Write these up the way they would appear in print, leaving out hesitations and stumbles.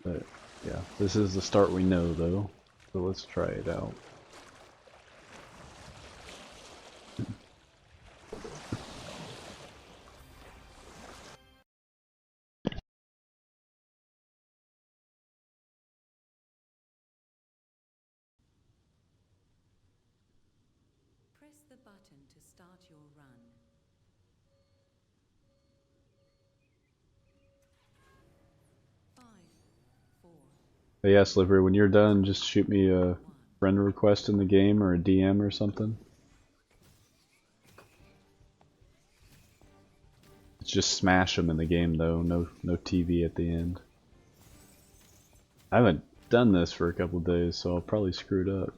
But yeah, this is the start we know though, so let's try it out. Press the button to start your run. 5, 4. But yeah, Slippery, when you're done, just shoot me a friend request in the game or a DM or something. Just smash them in the game though, no TV at the end. I haven't done this for a couple days, so I'll probably screw it up.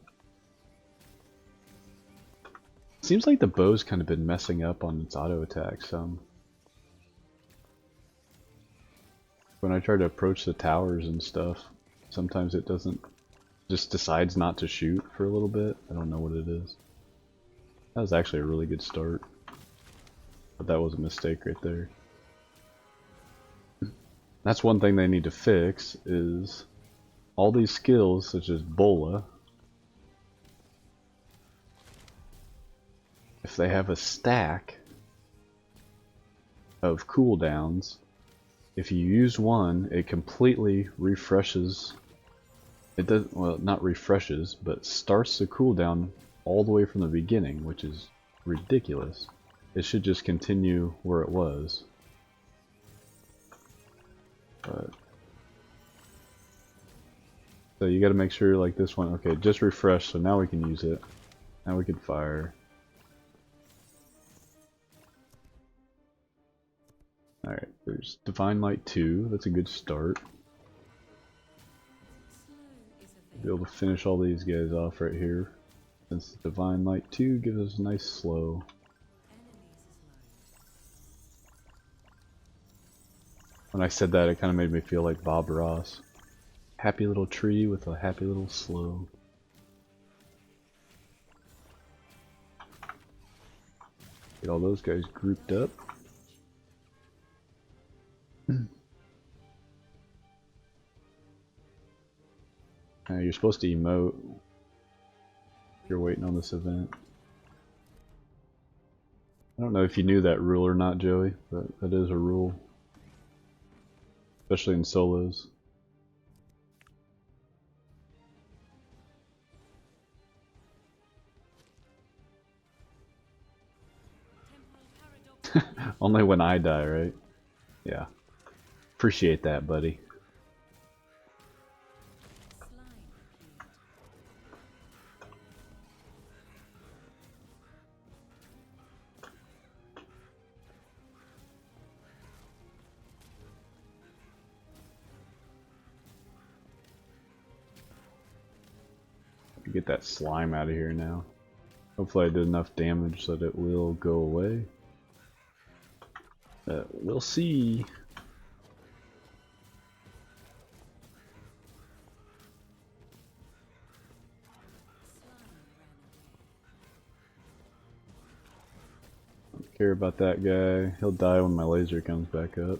Seems like the bow's kind of been messing up on its auto attack some. When I try to approach the towers and stuff, sometimes it doesn't, just decides not to shoot for a little bit. I don't know what it is. That was actually a really good start. But that was a mistake right there. That's one thing they need to fix, is all these skills, such as Bola, if they have a stack of cooldowns, if you use one, it completely refreshes. It does, well, not refreshes, but starts the cooldown all the way from the beginning, which is ridiculous. It should just continue where it was. But so you got to make sure, like this one, okay, just refresh, so now we can use it. Now we can fire. Alright, there's Divine Light 2, that's a good start. Be able to finish all these guys off right here. Since Divine Light 2 gives us a nice slow. When I said that, it kind of made me feel like Bob Ross. Happy little tree with a happy little slow. Get all those guys grouped up. You're supposed to emote. You're waiting on this event. I don't know if you knew that rule or not, Joey, but that is a rule. Especially in solos. Only when I die, right? Yeah. Appreciate that, buddy. Get that slime out of here now. Hopefully I did enough damage so that it will go away. We'll see. Don't care about that guy. He'll die when my laser comes back up.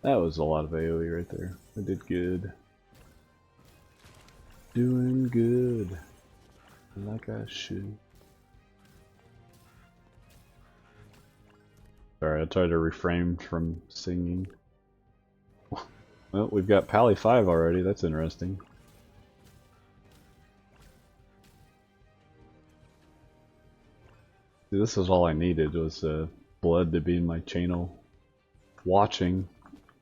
That was a lot of AoE right there. I did good. Doing good. Like I should. Sorry, I tried to refrain from singing. Well, we've got Pally 5 already. That's interesting. See, this is all I needed was blood to be in my channel watching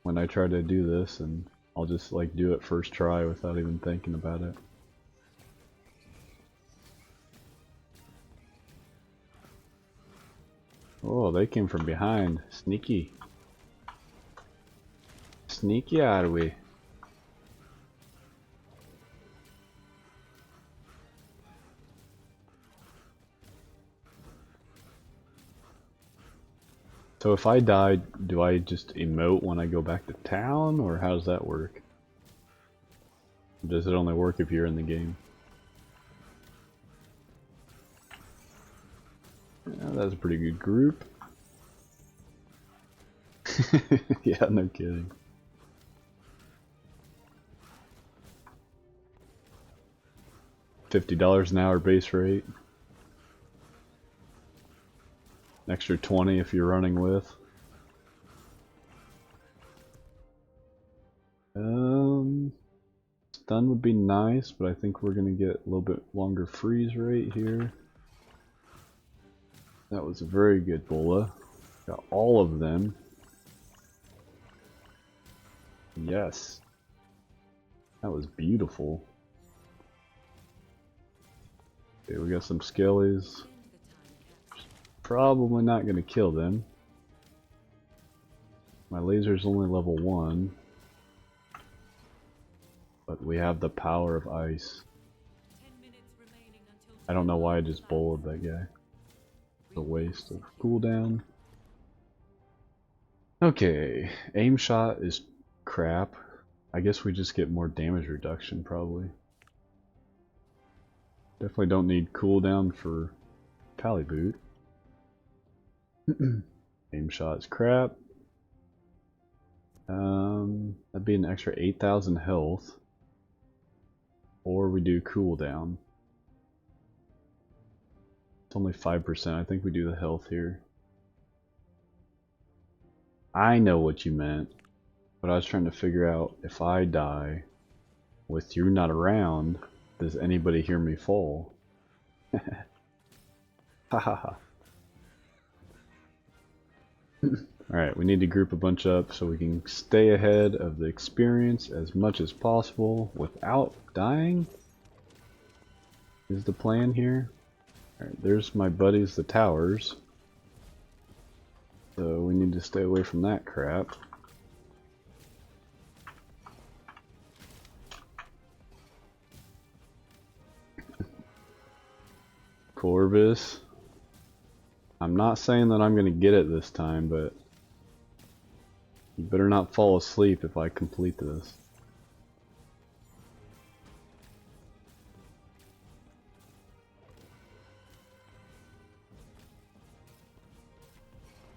when I try to do this, and I'll just like do it first try without even thinking about it. Oh, they came from behind. Sneaky. Sneaky are we? So if I die, do I just emote when I go back to town, or how does that work? Does it only work if you're in the game? Yeah, that's a pretty good group. Yeah, no kidding. $50 an hour base rate. An extra 20 if you're running with. Stun would be nice, but I think we're gonna get a little bit longer freeze rate here. That was a very good bola. Got all of them. Yes. That was beautiful. Okay, we got some skellies. Probably not gonna kill them. My laser's only level 1. But we have the power of ice. I don't know why I just bowled that guy. It's a waste of cooldown. Okay, aim shot is crap. I guess we just get more damage reduction probably. Definitely don't need cooldown for pally boot. Aim shot is crap. That'd be an extra 8,000 health. Or we do cooldown. It's only 5%. I think we do the health here. I know what you meant. But I was trying to figure out, if I die with you not around, does anybody hear me fall? Hahaha. Alright, we need to group a bunch up so we can stay ahead of the experience as much as possible without dying. Is the plan here. Alright, there's my buddies the towers. So we need to stay away from that crap. Corvus. I'm not saying that I'm going to get it this time, but you better not fall asleep if I complete this.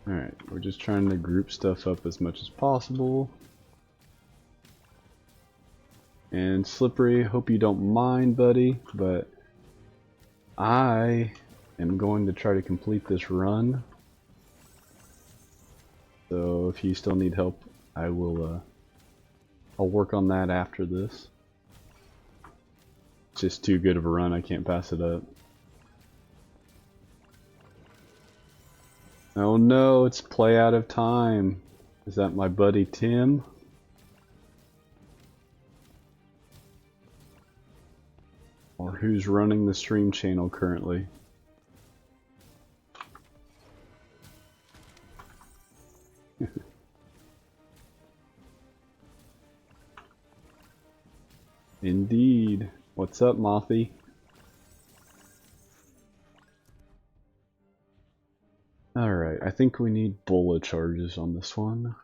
Alright, we're just trying to group stuff up as much as possible. And Slippery, hope you don't mind, buddy, but I am going to try to complete this run. So if you still need help, I will I'll work on that after this. It's just too good of a run, I can't pass it up. Oh no, it's play out of time. Is that my buddy Tim? Or who's running the stream channel currently? Indeed. What's up, Mothy? Alright, I think we need bullet charges on this one.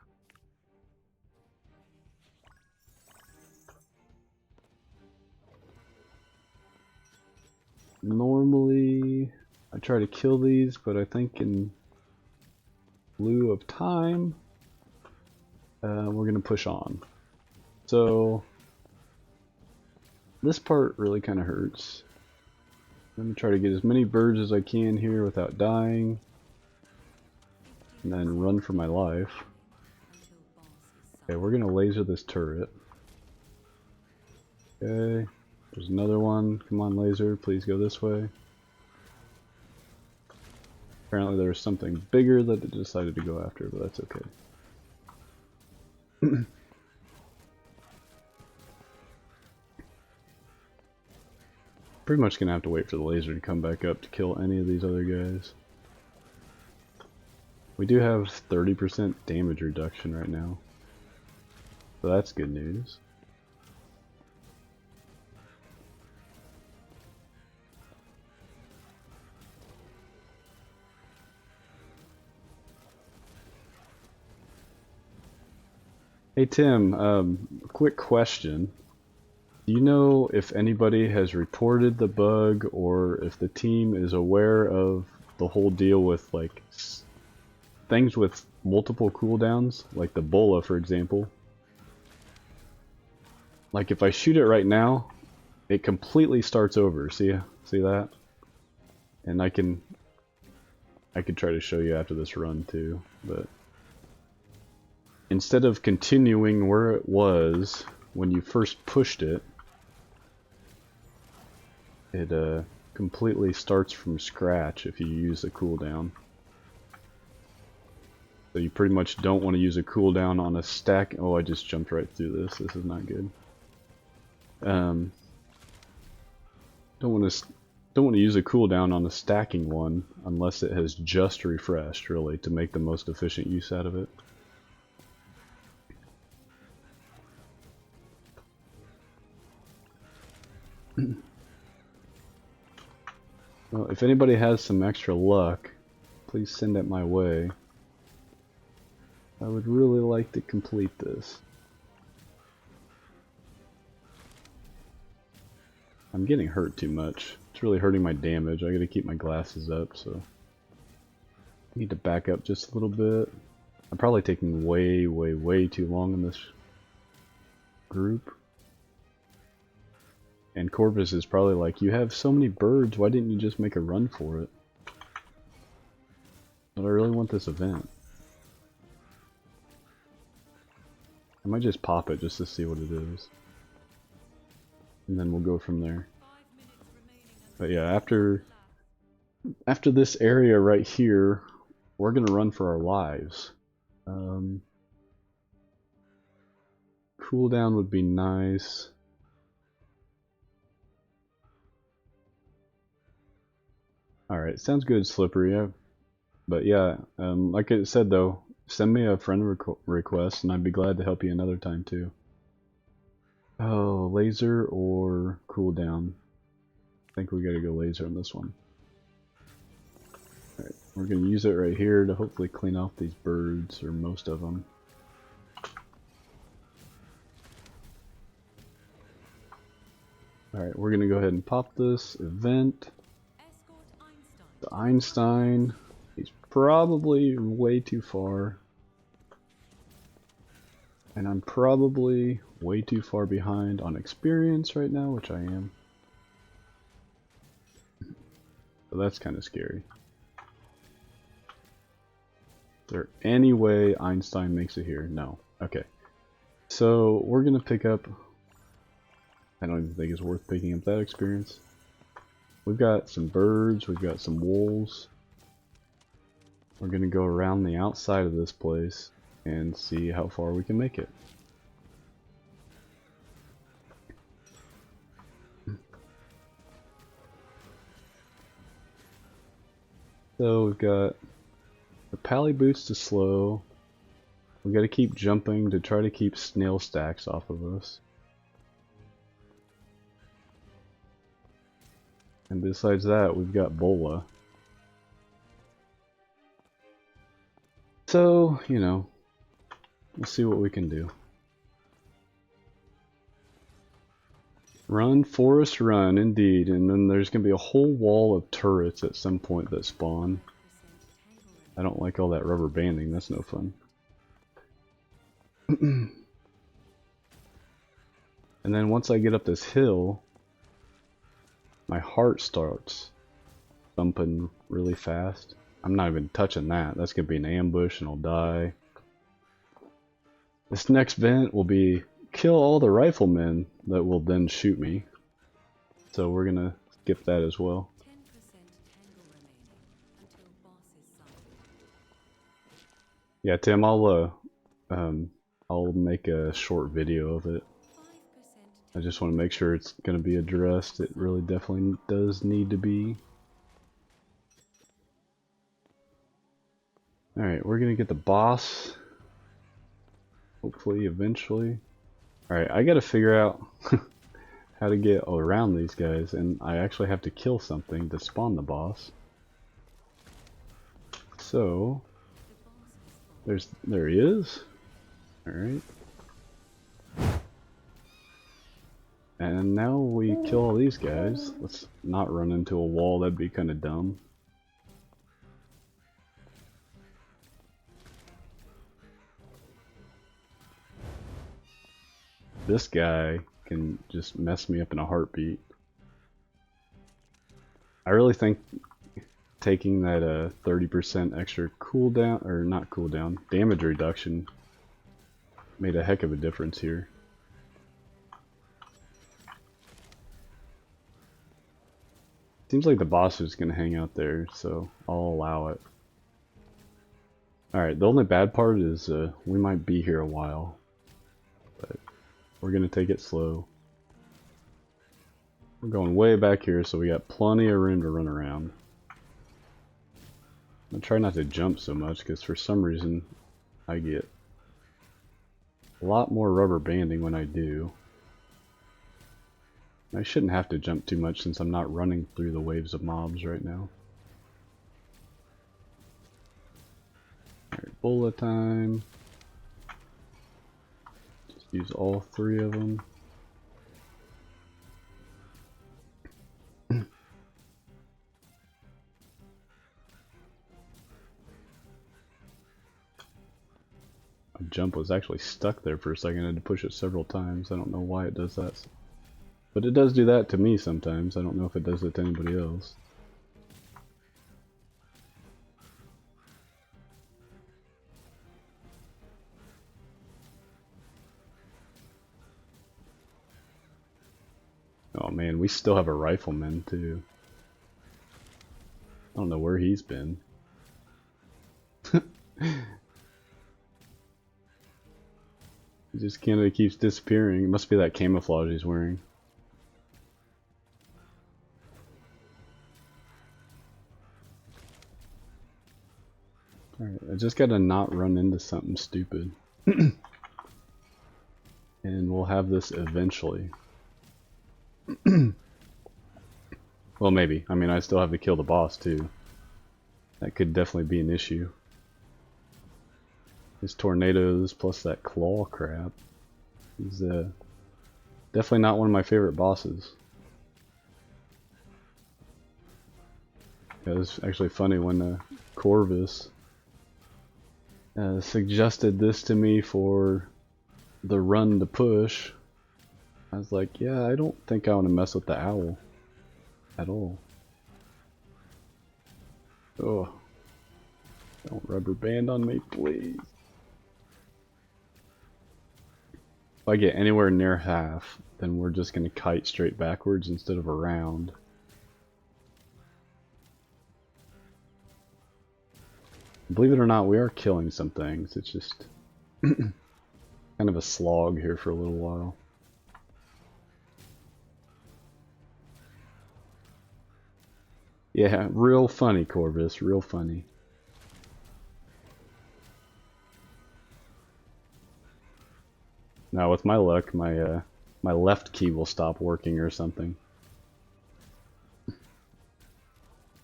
Normally, I try to kill these, but I think in lieu of time, we're gonna push on. So, this part really kind of hurts. I'm gonna try to get as many birds as I can here without dying. And then run for my life. Okay, we're gonna laser this turret. Okay, there's another one. Come on, laser, please go this way. Apparently there was something bigger that it decided to go after, but that's okay. Pretty much gonna have to wait for the laser to come back up to kill any of these other guys. We do have 30% damage reduction right now, so that's good news. Hey Tim, quick question. Do you know if anybody has reported the bug or if the team is aware of the whole deal with like things with multiple cooldowns, like the bola for example. Like if I shoot it right now, it completely starts over. See that? And I could try to show you after this run too, but instead of continuing where it was when you first pushed it, it completely starts from scratch if you use a cooldown. So you pretty much don't want to use a cooldown on a stack. Oh, I just jumped right through this. This is not good. Don't want to use a cooldown on a stacking one unless it has just refreshed, really, to make the most efficient use out of it. Well, if anybody has some extra luck, please send it my way. I would really like to complete this. I'm getting hurt too much. It's really hurting my damage. I gotta keep my glasses up, so I need to back up just a little bit. I'm probably taking way too long in this group. And Corvus is probably like, you have so many birds, why didn't you just make a run for it? But I really want this event. I might just pop it just to see what it is. And then we'll go from there. But yeah, after this area right here, we're gonna run for our lives. Cooldown would be nice. Alright, sounds good, Slippery. Yeah. But yeah, like I said though, send me a friend request and I'd be glad to help you another time too. Oh, laser or cooldown? I think we gotta go laser on this one. Alright, we're gonna use it right here to hopefully clean off these birds, or most of them. Alright, we're gonna go ahead and pop this event. The Einstein, he's probably way too far. And I'm probably way too far behind on experience right now, which I am. So that's kind of scary. Is there any way Einstein makes it here? No. Okay. So we're gonna pick up, I don't even think it's worth picking up that experience. We've got some birds, we've got some wolves. We're gonna go around the outside of this place and see how far we can make it. So we've got the pally boots to slow. We got to keep jumping to try to keep snail stacks off of us. And besides that, we've got bola. So, you know, we'll see what we can do. Run, forest, run, indeed. And then there's going to be a whole wall of turrets at some point that spawn. I don't like all that rubber banding, that's no fun. And then once I get up this hill, my heart starts thumping really fast. I'm not even touching that. That's going to be an ambush and I'll die. This next vent will be kill all the riflemen that will then shoot me. So we're going to skip that as well. 10% tangle remaining until boss is summoned. Yeah, Tim, I'll make a short video of it. 5% I just want to make sure it's going to be addressed. It really definitely does need to be. Alright, we're going to get the boss. Hopefully, eventually. Alright, I got to figure out how to get around these guys. And I actually have to kill something to spawn the boss. So, there he is. Alright. And now we kill all these guys. Let's not run into a wall, that'd be kind of dumb. this guy can just mess me up in a heartbeat. I really think taking that 30% extra cooldown, or not cooldown, damage reduction made a heck of a difference here. Seems like the boss is going to hang out there, so I'll allow it. Alright, the only bad part is we might be here a while, but we're going to take it slow. We're going way back here, so we got plenty of room to run around. I'm going to try not to jump so much, because for some reason I get a lot more rubber banding when I do. I shouldn't have to jump too much since I'm not running through the waves of mobs right now. Alright, Bola time. Just use all 3 of them. My jump was actually stuck there for a second. I had to push it several times. I don't know why it does that. But it does do that to me sometimes. I don't know if it does it to anybody else. Oh man, we still have a rifleman too. I don't know where he's been. He just kind of keeps disappearing. It must be that camouflage he's wearing. Alright, I just gotta not run into something stupid. And we'll have this eventually. Well, maybe. I mean, I still have to kill the boss too. That could definitely be an issue. His tornadoes plus that claw crap. He's definitely not one of my favorite bosses. Yeah, it was actually funny when Corvus suggested this to me for the run to push. I was like, yeah, I don't think I want to mess with the owl at all. Oh, don't rubber band on me, please. If I get anywhere near half, then we're just going to kite straight backwards instead of around. Believe it or not, we are killing some things. It's just kind of a slog here for a little while. Yeah, real funny, Corvus, real funny. Now with my luck, my my left key will stop working or something.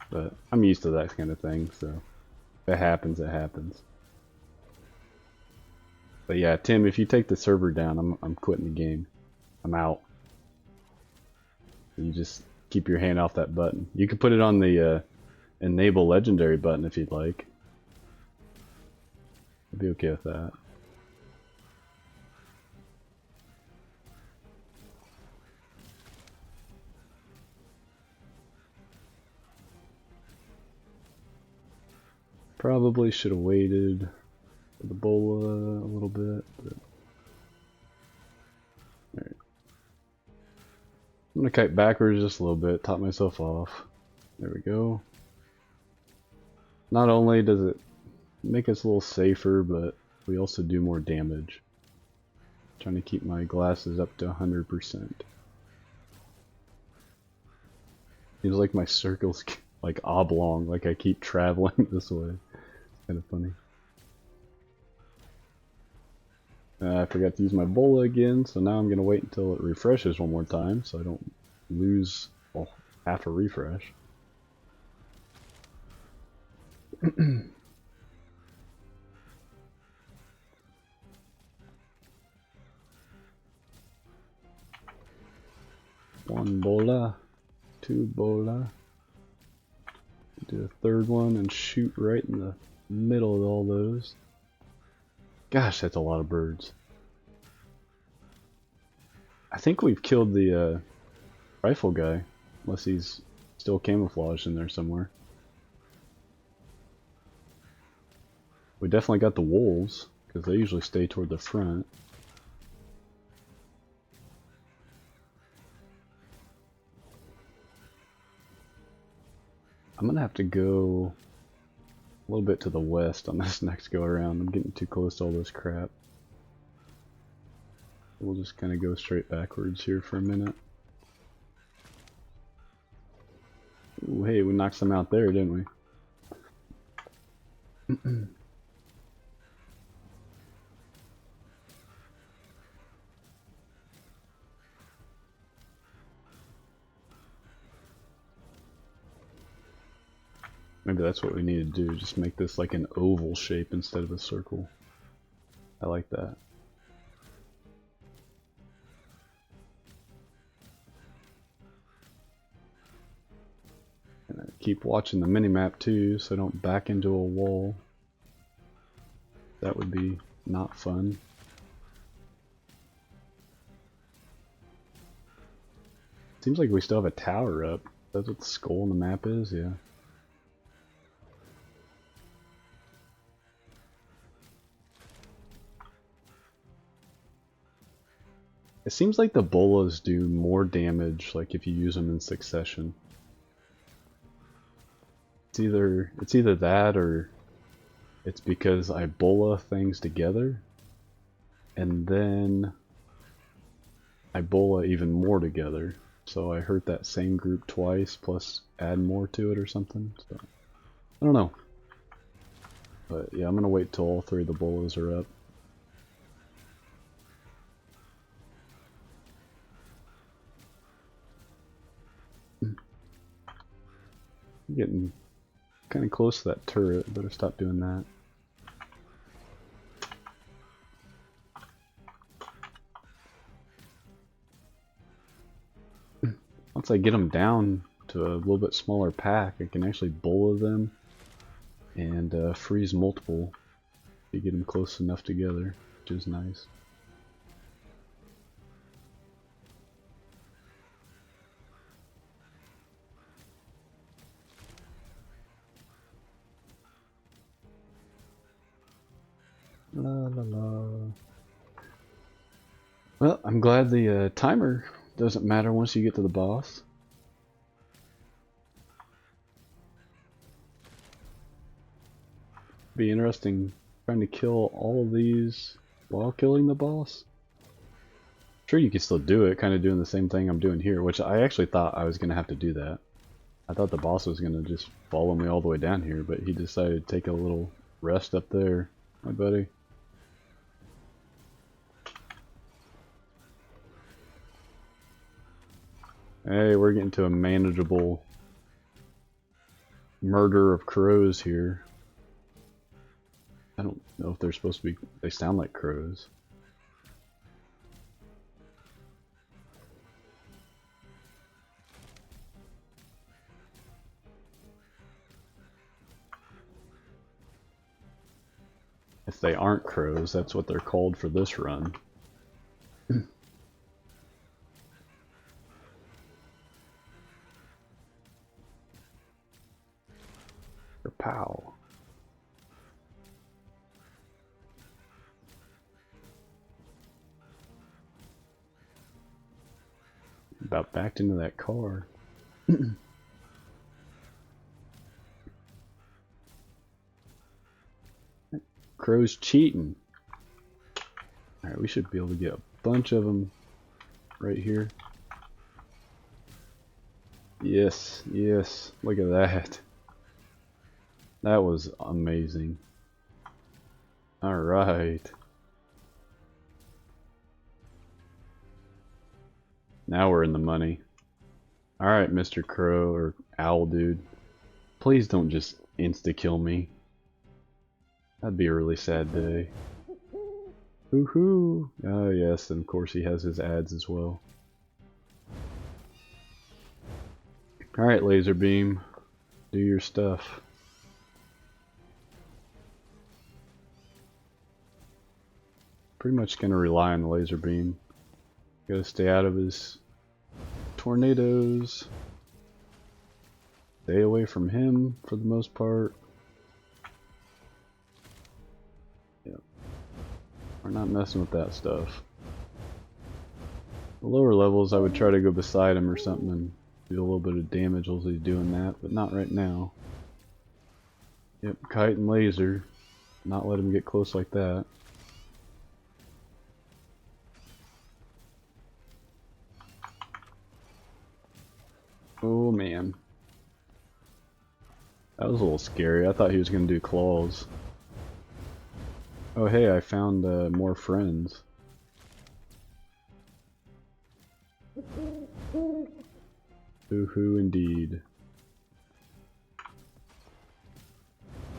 But I'm used to that kind of thing, so if it happens, it happens. But yeah, Tim, if you take the server down, I'm quitting the game. I'm out. You just keep your hand off that button. You can put it on the enable legendary button if you'd like. I'd be okay with that. Probably should have waited for the bola a little bit. But... Alright. I'm gonna kite backwards just a little bit, top myself off. There we go. Not only does it make us a little safer, but we also do more damage. Trying to keep my glasses up to 100%. Seems like my circle's like oblong, like I keep traveling this way. Kind of funny. I forgot to use my bola again, so now I'm gonna wait until it refreshes one more time, so I don't lose half a refresh. One bola, two bola. Do a third one and shoot right in the middle of all those. Gosh, that's a lot of birds. I think we've killed the rifle guy, unless he's still camouflaged in there somewhere. We definitely got the wolves, because they usually stay toward the front. I'm gonna have to go a little bit to the west on this next go around. I'm getting too close to all this crap. We'll just kind of go straight backwards here for a minute. Ooh, hey, we knocked some out there, didn't we? Maybe that's what we need to do, just make this like an oval shape instead of a circle. I like that. And I keep watching the minimap too, so I don't back into a wall. That would be not fun. Seems like we still have a tower up. That's what the skull on the map is, yeah. It seems like the bolas do more damage, like if you use them in succession. It's either that or it's because I bola things together, and then I bola even more together. So I hurt that same group twice, plus add more to it or something. So I don't know. But yeah, I'm gonna wait till all three of the bolas are up. I'm getting kind of close to that turret. Better stop doing that. Once I get them down to a little bit smaller pack, I can actually bola them and freeze multiple if you get them close enough together, which is nice. La la la. Well, I'm glad the timer doesn't matter once you get to the boss. Be interesting trying to kill all of these while killing the boss. Sure, you can still do it, kind of doing the same thing I'm doing here, which I actually thought I was going to have to do that. I thought the boss was going to just follow me all the way down here, but he decided to take a little rest up there, my buddy. Hey, we're getting to a manageable murder of crows here. I don't know if they're supposed to be... They sound like crows. If they aren't crows, that's what they're called for this run. Or pow. About backed into that car. Crow's cheating. Alright, we should be able to get a bunch of them right here. Yes, yes, look at that. That was amazing. Alright. Now we're in the money. Alright, Mr. Crow, or Owl Dude. Please don't just insta-kill me. That'd be a really sad day. Woohoo! Oh yes, and of course he has his ads as well. Alright, Laser Beam. Do your stuff. Pretty much gonna rely on the Laser Beam. Gotta stay out of his tornadoes. Stay away from him for the most part. Yep. We're not messing with that stuff. The lower levels I would try to go beside him or something and do a little bit of damage while he's doing that, but not right now. Yep, kite and laser. Not let him get close like that. Oh man. That was a little scary. I thought he was going to do claws. Oh hey, I found more friends. Hoo-hoo indeed.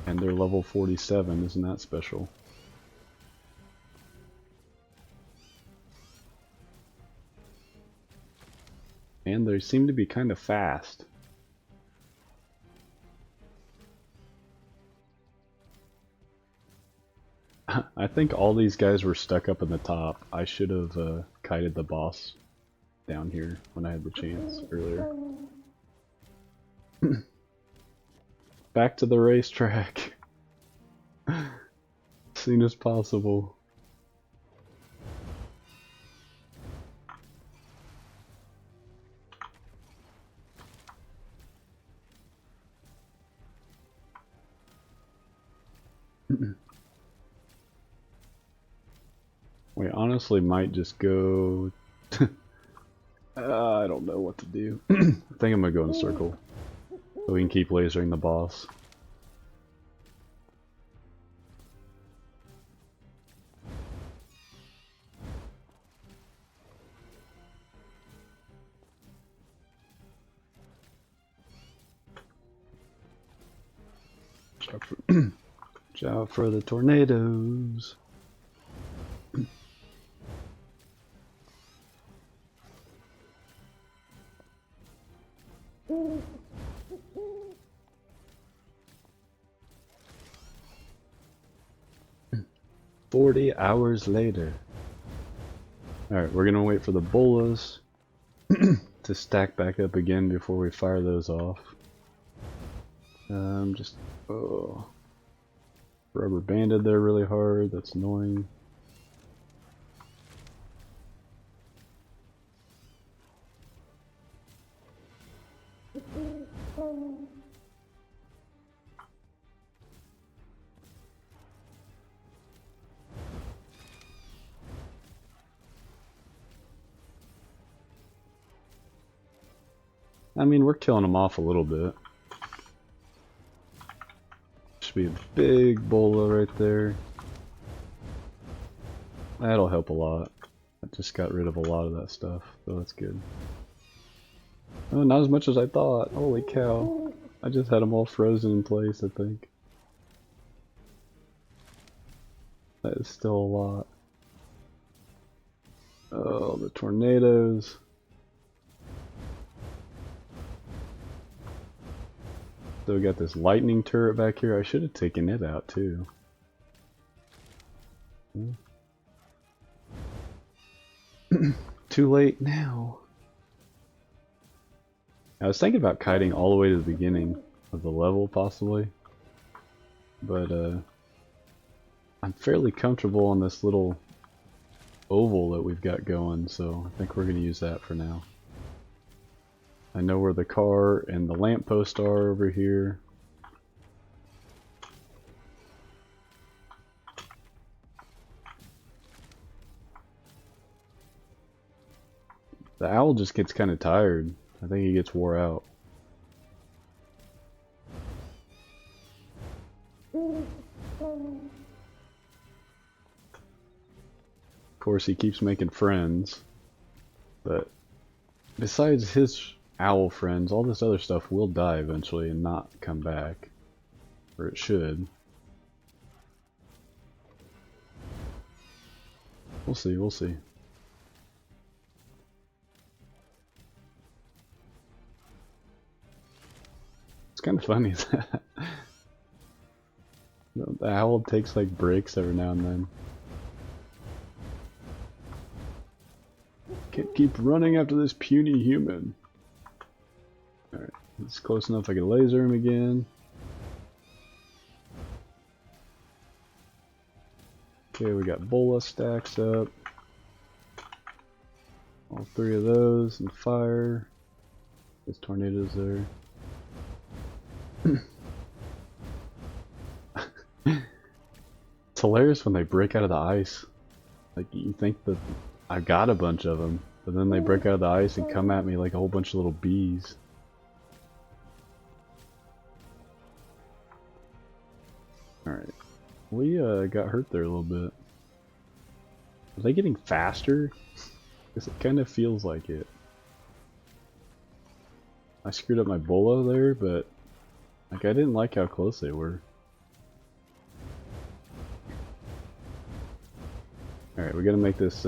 And they're level 47, isn't that special? And they seem to be kind of fast. I think all these guys were stuck up in the top. I should have kited the boss down here when I had the chance earlier. Back to the racetrack. As soon as possible. We honestly might just go... I don't know what to do. I think I'm gonna go in a circle. So we can keep lasering the boss. Watch out for the tornadoes. 40 hours later. Alright, we're gonna wait for the bolas to stack back up again before we fire those off. Oh, rubber banded there really hard, that's annoying. I mean, we're killing them off a little bit. Should be a big bola right there. That'll help a lot. I just got rid of a lot of that stuff, so that's good. Oh, not as much as I thought. Holy cow. I just had them all frozen in place, I think. That is still a lot. Oh, the tornadoes. So we got this lightning turret back here. I should have taken it out too. Too late now. I was thinking about kiting all the way to the beginning of the level possibly. But I'm fairly comfortable on this little oval that we've got going, so I think we're going to use that for now. I know where the car and the lamppost are over here. The owl just gets kind of tired. I think he gets wore out. Of course, he keeps making friends, but besides his owl friends, all this other stuff will die eventually and not come back. Or it should. We'll see, we'll see. It's kind of funny that the owl takes like breaks every now and then. Can't keep running after this puny human. Alright, it's close enough I can laser him again. Okay, we got bola stacks up. All three of those and fire. There's tornadoes there. It's hilarious when they break out of the ice. Like, you think that I got a bunch of them, but then they break out of the ice and come at me like a whole bunch of little bees. Alright. We got hurt there a little bit. Are they getting faster? Because it kind of feels like it. I screwed up my bola there, but like I didn't like how close they were. Alright, we gotta make this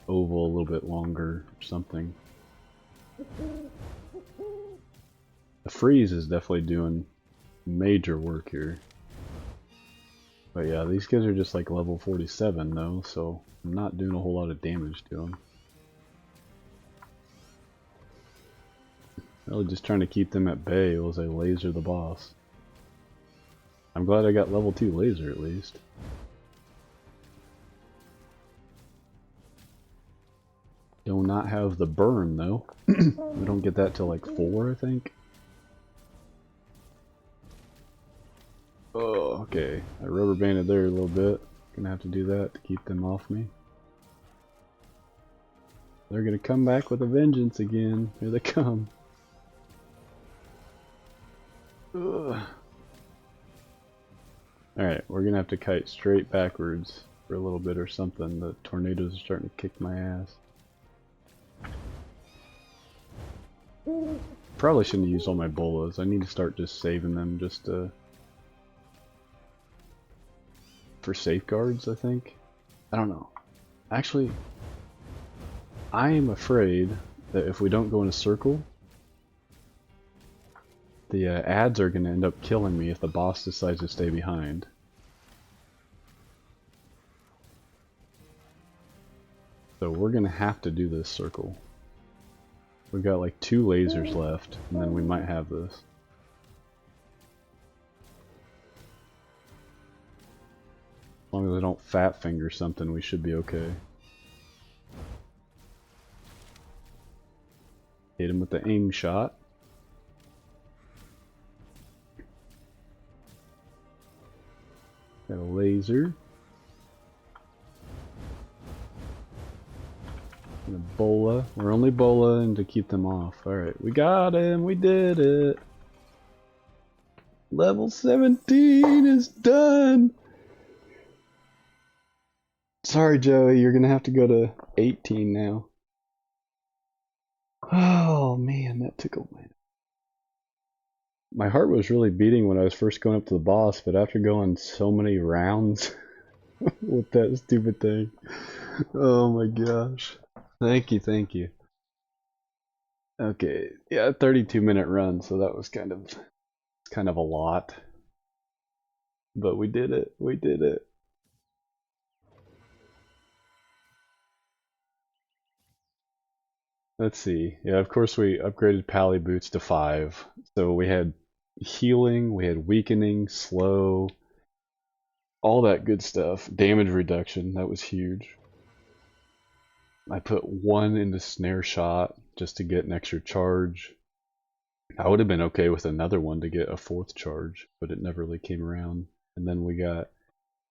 oval a little bit longer or something. The freeze is definitely doing major work here. But yeah, these guys are just like level 47 though, so I'm not doing a whole lot of damage to them. Really just trying to keep them at bay as I laser the boss. I'm glad I got level 2 laser at least. Do not have the burn though. We don't get that till like 4, I think. Oh, okay. I rubber banded there a little bit. Gonna have to do that to keep them off me. They're gonna come back with a vengeance again. Here they come. Alright, we're gonna have to kite straight backwards for a little bit or something. The tornadoes are starting to kick my ass. Probably shouldn't have used all my bolas. I need to start just saving them just for safeguards, I think. I don't know. Actually, I am afraid that if we don't go in a circle, the ads are going to end up killing me if the boss decides to stay behind. So we're going to have to do this circle. We've got like 2 lasers left, and then we might have this. As long as I don't fat finger something, we should be okay. Hit him with the aim shot. Got a laser. And a bola. We're only bolaing to keep them off. Alright, we got him. We did it. Level 17 is done. Sorry, Joey. You're going to have to go to 18 now. Oh, man. That took a minute. My heart was really beating when I was first going up to the boss, but after going so many rounds with that stupid thing. Oh my gosh. Thank you, thank you. Okay, yeah, 32-minute run, so that was kind of a lot. But we did it. We did it. Let's see. Yeah, of course we upgraded Pally Boots to 5. So we had healing, we had weakening, slow, all that good stuff. Damage reduction, that was huge. I put 1 into snare shot just to get an extra charge. I would have been okay with another one to get a 4th charge, but it never really came around. And then we got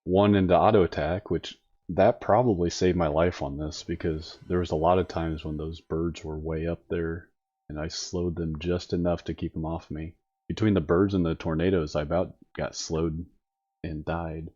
1 into auto attack, which that probably saved my life on this because there was a lot of times when those birds were way up there and I slowed them just enough to keep them off me. Between the birds and the tornadoes, I about got slowed and died.